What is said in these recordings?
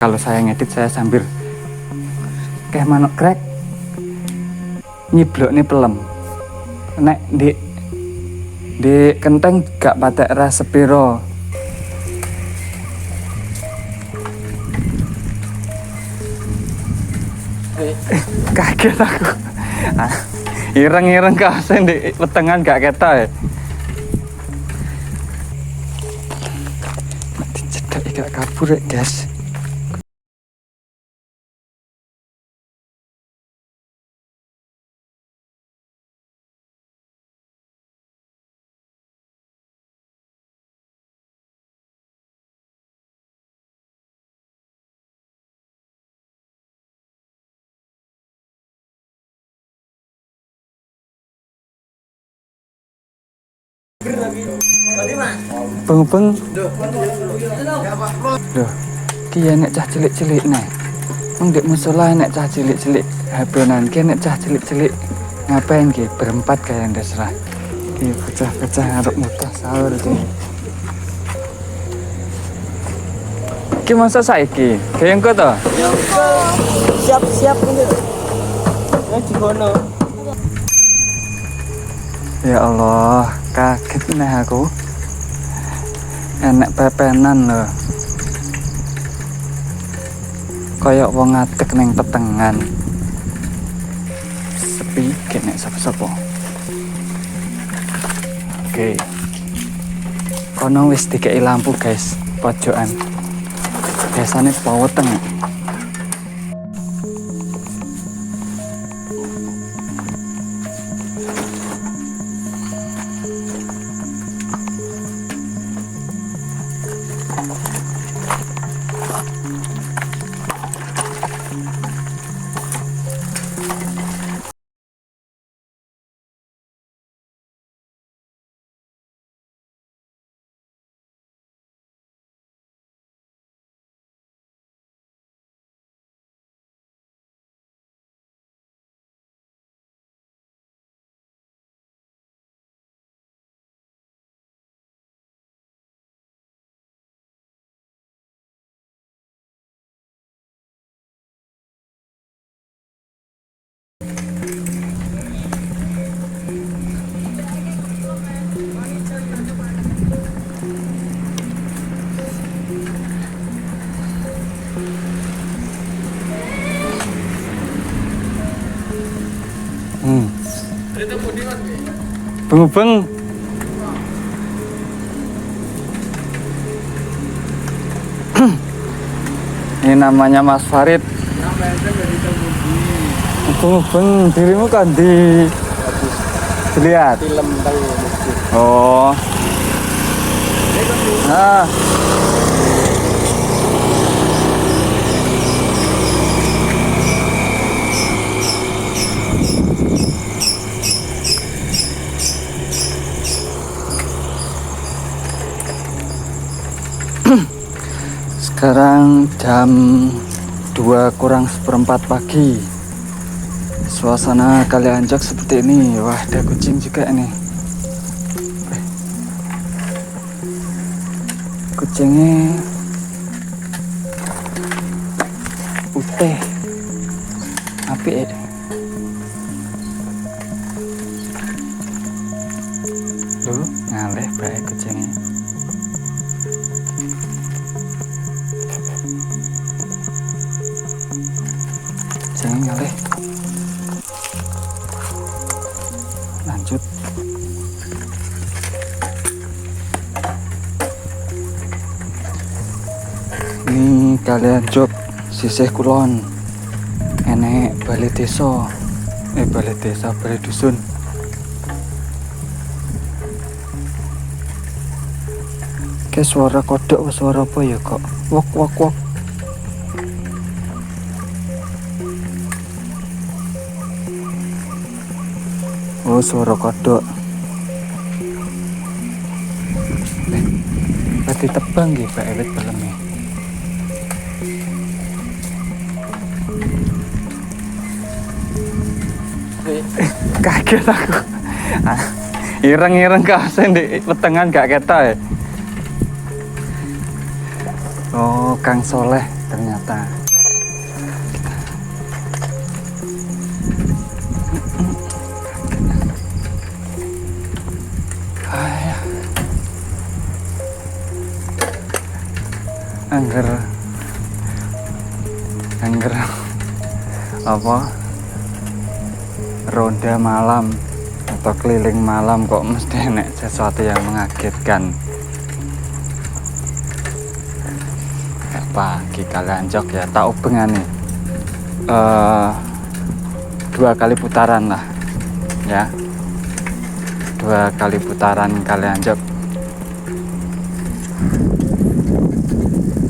Kalau saya ngedit saya sambil kayak manuk krek nyiblok nih pelem nek di kenteng gak patek ras sepiro. Kaget aku. Ireng-ireng kasen di wetengan gak ketok ya. Mati cedak gak kabur ya, guys. Beng-beng. Loh, kia nek cah cilik-cilik nih. Ndek musola nek cah cilik-cilik HP-nan, ki nek cah cilik-cilik ngapain ki berempat kayak ndasrah. Ki pecah-pecah arep mutah sahur ki. Ki masa saiki? Kayak engko to? Siap-siap ini. Cigono. Ya Allah, kaget nih aku. Enek pepenan loh. Kayak wong ngadeg neng petengan. Sepi kene sapa-sapa. Oke. Kono wis dikei lampu, guys, pojokan. Biasane paweteng. Beng-beng. Ini namanya Mas Farid. Beng-beng, dirimu kan dilihat. Film tentang masjid. Oh. Nah. Sekarang jam 2:04 pagi. Suasana Kali Anjak seperti ini. Wah, ada kucing juga nih. Kucingnya putih. Apik ya. Loh, ngalih baik kucingnya. Jangan ngalih. Lanjut. Ini kalian job sisih kulon. Enek balai desa. Balai dusun. Kayak suara kodok, suara apa ya kok? Wok wok wok. Oh, suara kodok. Tadi tebang gitu Pak Ewet balemnya. Kaget aku. Ireng-ireng kasen di wetengan gak ketok ya. Oh, Kang Soleh ternyata. Ayah. Angger apa? Ronda malam atau keliling malam kok mesti enek sesuatu yang mengagetkan. Pagi Kalianjok ya, tak ubengan nih 2 kali putaran lah ya, 2 kali putaran Kalianjok.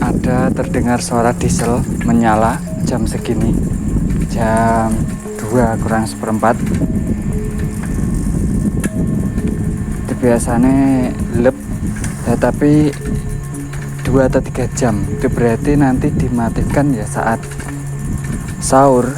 Ada terdengar suara diesel menyala jam segini, jam 2 kurang seperempat. Itu biasanya lep, tetapi 2 atau 3 jam. Itu berarti nanti dimatikan ya saat sahur.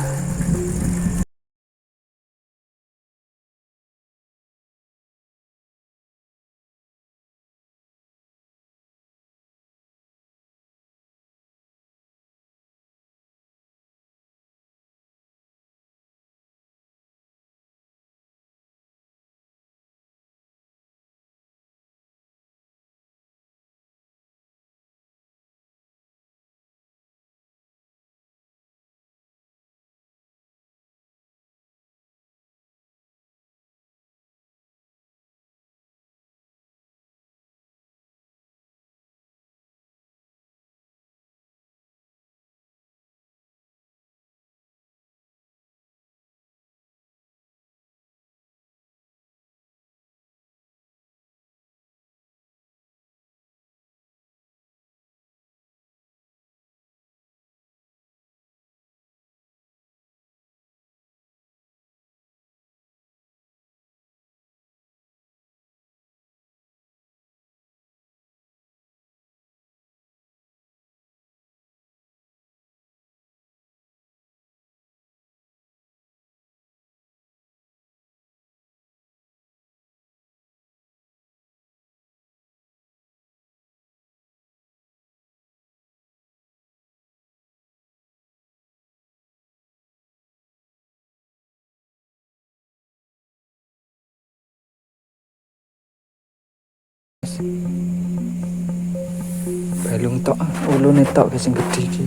Balung tok, ulune tok sing gedhe iki.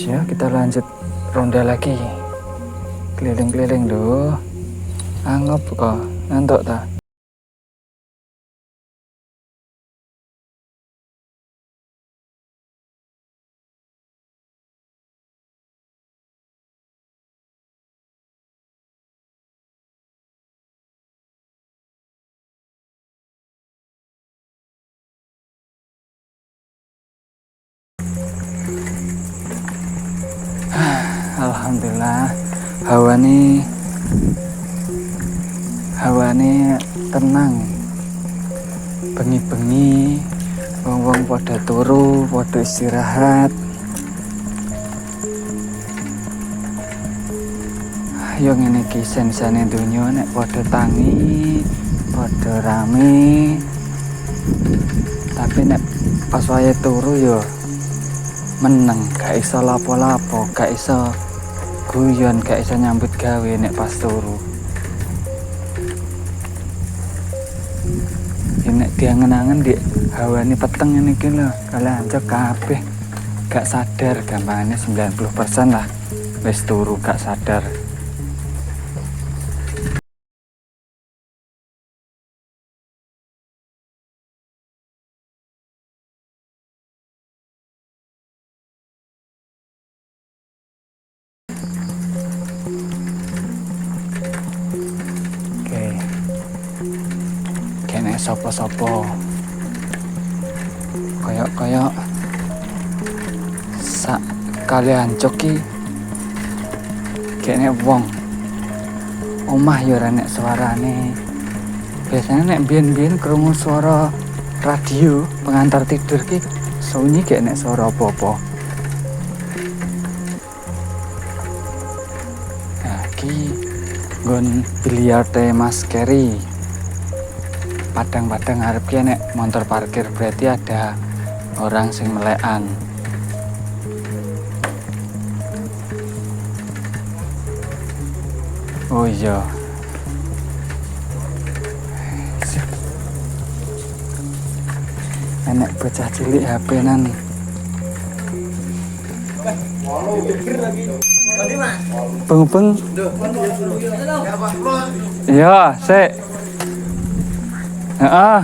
Ya, kita lanjut ronda lagi. Keliling-keliling doh. Anggap kok ngantuk ta. Alhamdulillah hawane tenang, bengi-bengi wong-wong pada turu, pada istirahat. Yo ngene iki sen-sene donya nek pada tangi, pada rame. Tapi nek pas wayahe turu yo meneng, gak iso lapo-lapo, gak iso guyon, gak iso nyambut gawe nek pas turu. Nek diangen-angen di hawane peteng ini iki lho, Kalianjok kabeh gak sadar, gampangane 90% lah wis turu gak sadar. Kene sopo-sopo koyok sak Kalianjok ki kene wong omah yo ora nek suarane. Biasanya nek biyen-biyen krungu suara radio pengantar tidur ki sunyi kayak nek suara apa-apa. Nah, ki nggon biliar Mas Kerry. Padang-padang arep ki nek motor parkir berarti ada orang sing melekan. Oh iya. Enek bocah cilik HP-nan. Beng-beng. Iya, sik. Heeh.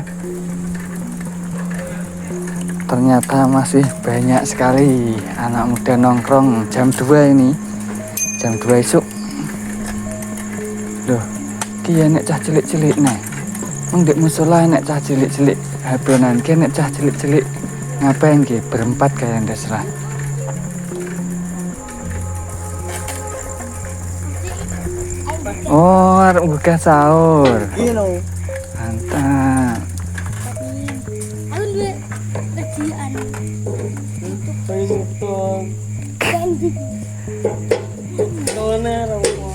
Ternyata masih banyak sekali anak muda nongkrong jam 2 ini. Jam 2 esok. Loh, ki enek cah cilik-cilik nih. Mung ndek musola enek cah cilik-cilik HP-nan, ki enek cah cilik-cilik ngapain ki berempat kayak ndasrah. Oh, arep buka sahur. Iya no. Mantap. Aku duwe kerjaan. Paling betul. Ganti. Kawannya rawa.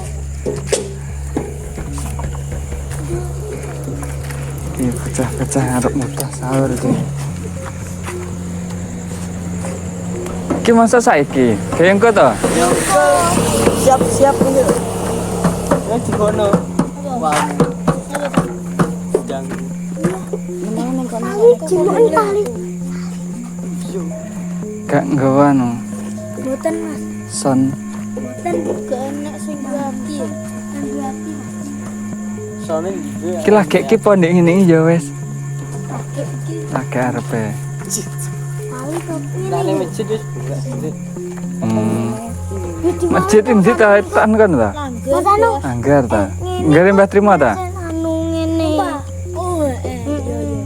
Ki pecah-pecah arep buka sahur ki. Ki masa saiki? Kayak engko to? Siap-siap ini. Ya Cigono. Wah, jangan. Cimuan kali. Gak nggawa anu. Boten Mas. Son. Boten juga enak sing api. Sing api. Soalnya gitu ya. Ki lagi ki pondek ngene iki ya wis. Pakai iki Lagi arepe. kali kopi Nah, ini. ini masjid wis buka sendiri. Masjid ini ta tan kan ta? Mas anu Anggar ta. Nggare Mbah Trimo ta? anu ngene. Oh, iya iya.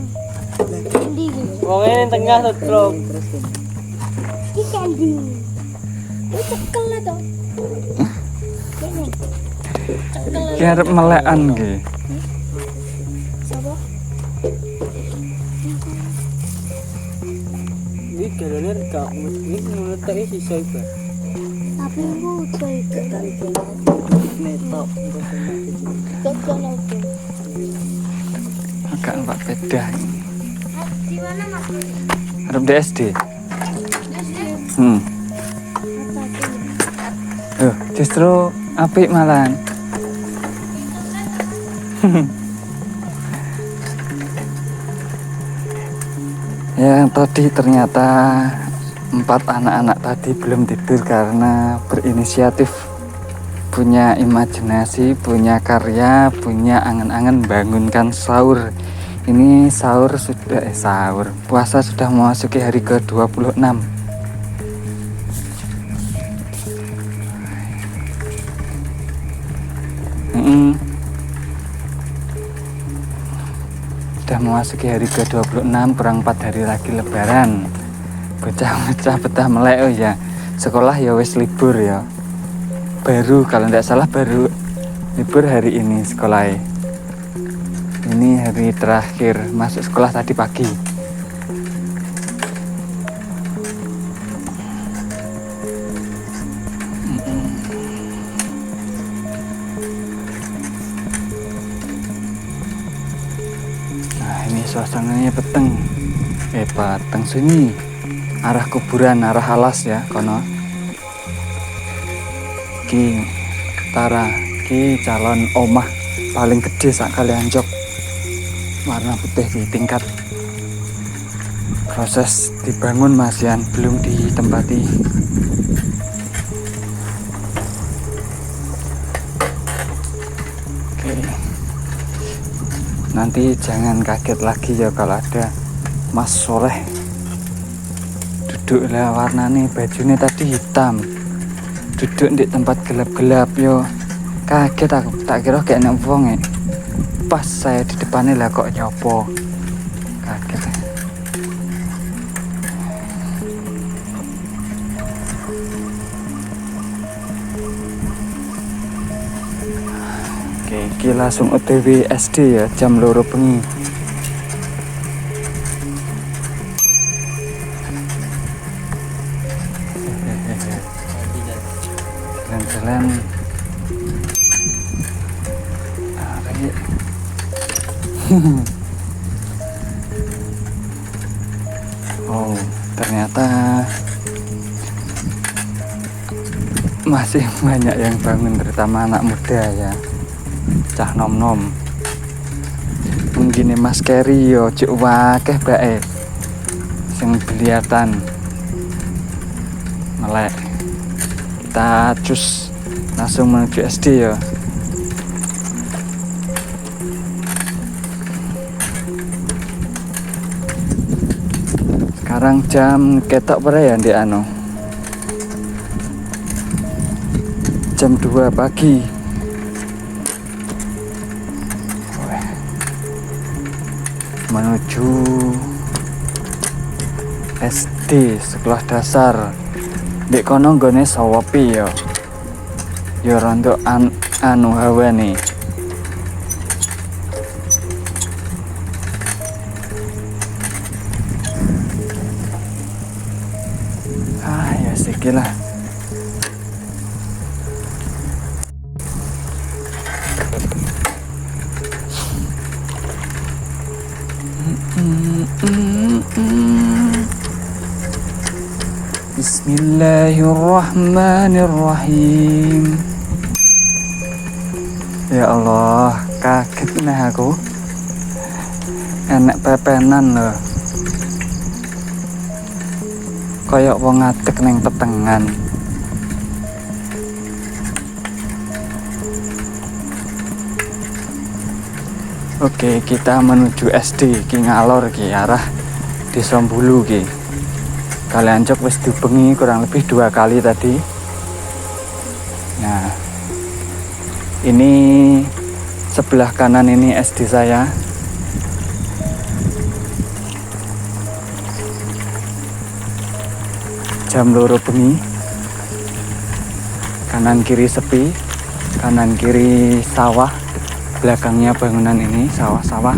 Endi iki? Wong ini tengah tuh truk. Iki kandi. Iki cekel to. Kene. Cekel. Ki arep melekan ki. Sapa? Ini galonnya gak ini meletaknya sisa itu. Tapi butuh itu. Netok. Cekel itu. Agak numpak beda. Di mana Mas? Arep DSD. Justru apik malahan. Ya tadi ternyata 4 anak-anak tadi belum tidur karena berinisiatif, punya imajinasi, punya karya, punya angan-angan bangunkan sahur. Ini sahur sudah sahur. Puasa sudah memasuki hari ke-26. Sudah memasuki hari ke-26, kurang 4 hari lagi lebaran. Bocah-bocah betah melek oh ya. Sekolah ya wis libur ya. Baru kalau tidak salah baru libur hari ini sekolah. Ini hari terakhir masuk sekolah tadi pagi. Nah ini suasananya peteng. Peteng sini. Arah kuburan, arah alas ya kono. Ki Tara, ki calon omah paling gede sak Kalianjok. Warna putih di tingkat. Proses dibangun masihan belum ditempati. Oke. Nanti jangan kaget lagi ya kalau ada Mas Soleh. Duduk lah warnanya bajunya tadi hitam. Duduk di tempat gelap-gelap yo. Kaget aku, tak kira kayak nek wong ya. Pas saya di depannya lah kok nyopo. Kaget. Oke, iki langsung OTW SD ya, jam 2 bengi. Oh, ternyata masih banyak yang bangun, terutama anak muda ya, cah nom-nom. Mungkin Mas Keri yo cuk wakeh bae sing beliatan melek. Kita cus langsung menuju SD ya. Sekarang jam ketok berapa ya di anu? Jam 2 pagi. Menuju SD sekolah dasar. Dek kono nggone sawopi ya. Ya rontok anu hawa nih. Ya sedikit lah. Bismillahirrahmanirrahim. Ya Allah, kaget nih aku. Enek pepenan loh. Kayak wong ngadeg ning petengan. Oke, kita menuju SD ki ngalor ki arah Desa Mbulu ki. Kalian cok wis dibengi kurang lebih 2 kali tadi. Nah, ini sebelah kanan ini SD saya. Jam 2 bengi. Kanan kiri sepi, kanan kiri sawah, belakangnya bangunan ini sawah-sawah.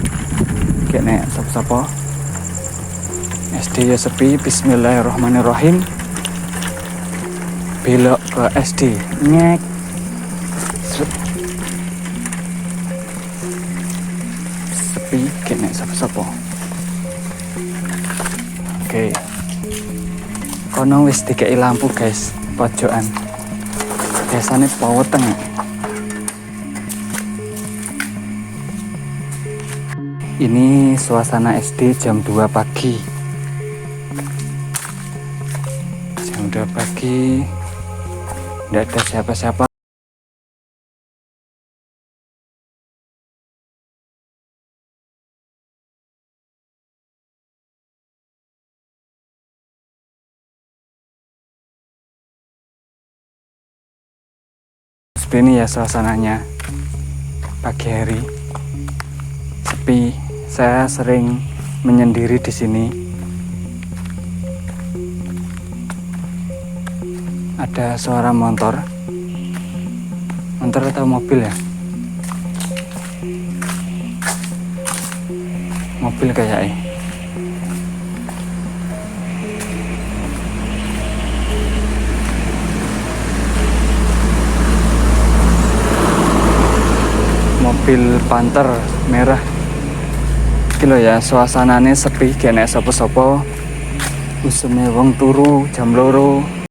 Kayak nek sapa-sapa. SD ya sepi. Bismillahirrahmanirrahim. Belok ke SD. Nyek. Sepi kayak nek sapa-sapa. Oke. Kono wis dikei lampu guys, pojokan. Biasanya paweteng. Ini suasana SD jam 2 pagi. Jam 2 pagi. Tidak ada siapa-siapa. Seperti ini ya suasananya pagi hari, sepi. Saya sering menyendiri di sini. Ada suara motor atau mobil ya? Mobil kayaknya. Mobil Panther merah. Iki lho ya, suasanane sepi, gak nek sapa-sapa. Usune wong turu jam 2.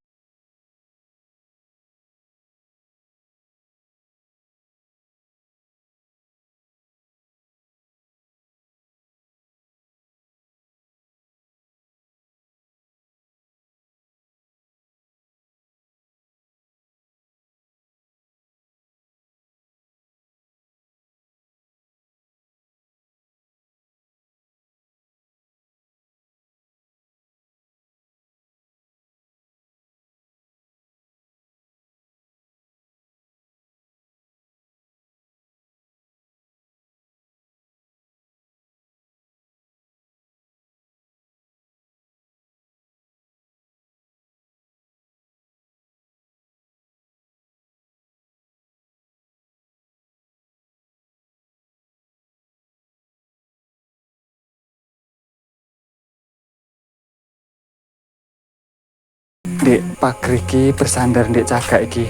Di pagar iki bersandar di cagak iki,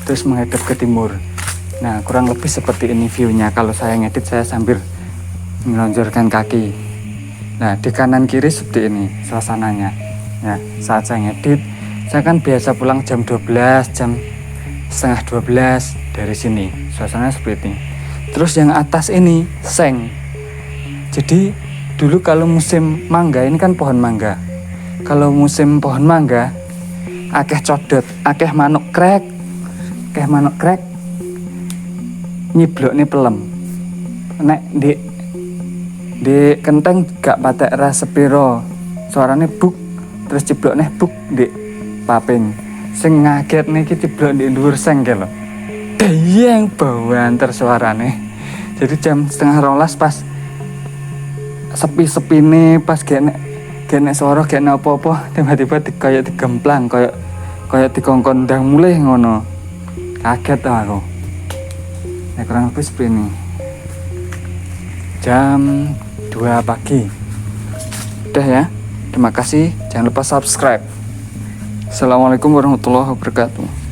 terus menghadap ke timur. Nah, kurang lebih seperti ini view-nya. Kalau saya ngedit, saya sambil meluncurkan kaki. Nah, di kanan kiri seperti ini suasananya. Ya, saat saya ngedit, saya kan biasa pulang jam 12, jam setengah 12 dari sini. Suasananya seperti ini. Terus yang atas ini seng. Jadi dulu kalau musim mangga, ini kan pohon mangga. Kalau musim pohon mangga, akeh codot, akeh manuk krek, nyiblok nih pelem. Nek di kenteng gak patek ras sepiro, suarane buk, terus ciblok nih buk di paping. Sing ngaget nih ciblok di dhuwur seng ke lho. Dayang banter suarane. Jadi jam setengah 12 pas sepi-sepi nih, pas kene suara kene apa-apa, tiba-tiba kayak digemplang, kayak dikongkon ndang mulih ngono. Kaget aku. Nah, kurang lebih seperti ini. Jam 2 pagi. Udah ya. Terima kasih. Jangan lupa subscribe. Assalamualaikum warahmatullahi wabarakatuh.